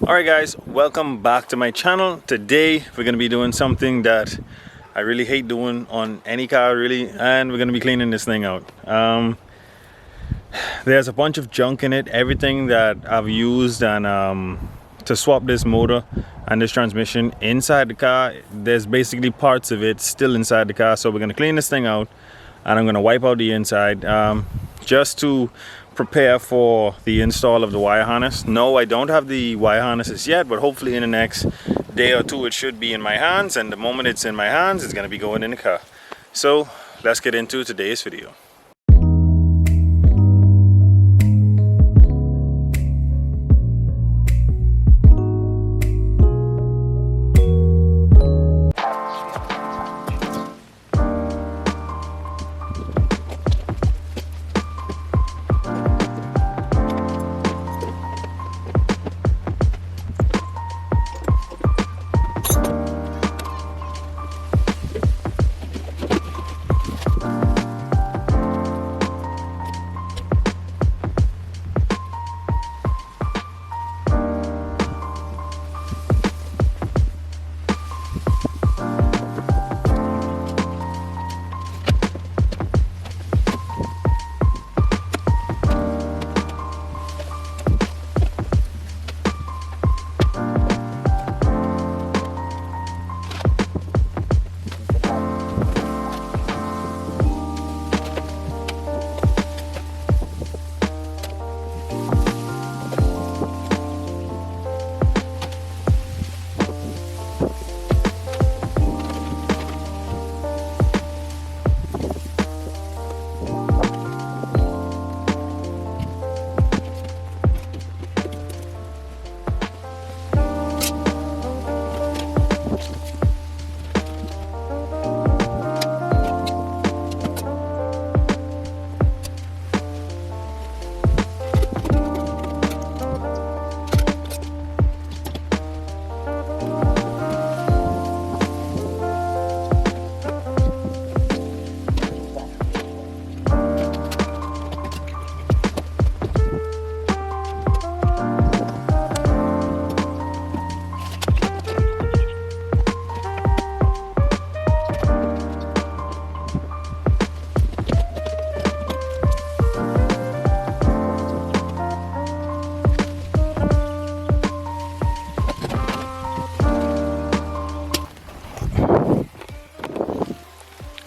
Alright guys, welcome back to my channel. Today we're going to be doing something that I really hate doing on any car really, and we're going to be cleaning this thing out. There's a bunch of junk in it, everything that I've used and to swap this motor and this transmission inside the car. There's basically parts of it still inside the car, so we're going to clean this thing out and I'm going to wipe out the inside just to prepare for the install of the wire harness. No, I don't have the wire harnesses yet, but hopefully in the next day or two it should be in my hands, and the moment it's in my hands it's going to be going in the car. So let's get into today's video.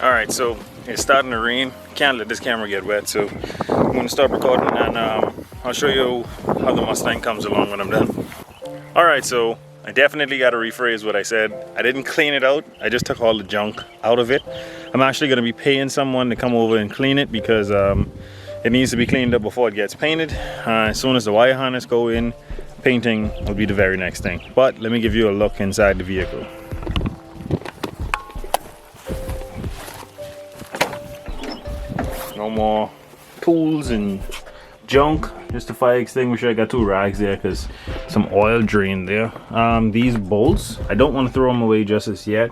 Alright, so it's starting to rain. Can't let this camera get wet, so I'm going to start recording and I'll show you how the Mustang comes along when I'm done. Alright, so I definitely got to rephrase what I said. I didn't clean it out, I just took all the junk out of it. I'm actually going to be paying someone to come over and clean it because it needs to be cleaned up before it gets painted. As soon as the wire harness go in, painting will be the very next thing. But let me give you a look inside the vehicle. No more tools and junk, just a fire extinguisher. I got two rags there because some oil drained there. These bolts, I don't want to throw them away just as yet.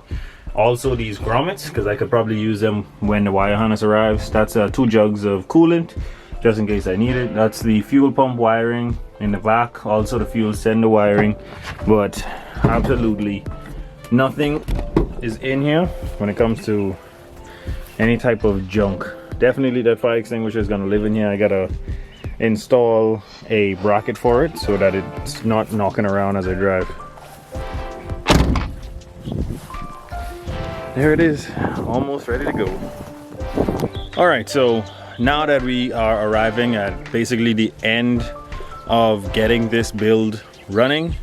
Also these grommets, because I could probably use them when the wire harness arrives. That's 2 jugs of coolant just in case I need it. That's the fuel pump wiring in the back, also the fuel sender wiring. But absolutely nothing is in here when it comes to any type of junk. Definitely that fire extinguisher is going to live in here. I gotta install a bracket for it so that it's not knocking around as I drive. There it is, almost ready to go. Alright, so now that we are arriving at basically the end of getting this build running,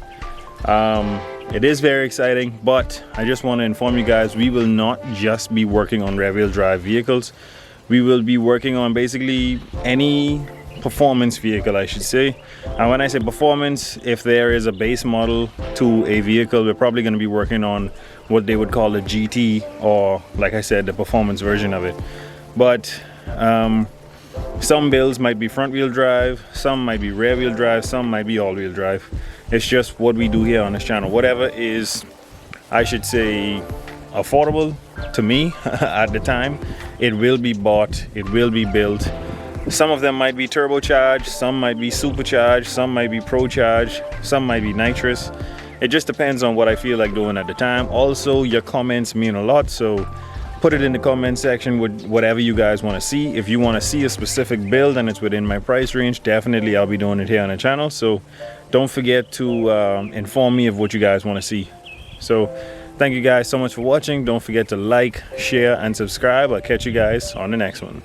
it is very exciting, but I just want to inform you guys, we will not just be working on rear-wheel drive vehicles. We will be working on basically any performance vehicle, I should say. And when I say performance, if there is a base model to a vehicle, we're probably going to be working on what they would call a GT, or like I said, the performance version of it. But some builds might be front wheel drive, some might be rear wheel drive, some might be all wheel drive. It's just what we do here on this channel. Whatever is, I should say, affordable to me at the time, it will be bought, it will be built, Some of them might be turbocharged, some might be supercharged, some might be pro-charged, some might be nitrous. It just depends on what I feel like doing at the time. Also, your comments mean a lot, so put it in the comment section with whatever you guys want to see. If you want to see a specific build and it's within my price range, definitely I'll be doing it here on the channel. So don't forget to inform me of what you guys want to see. So thank you guys so much for watching. Don't forget to like, share, and subscribe. I'll catch you guys on the next one.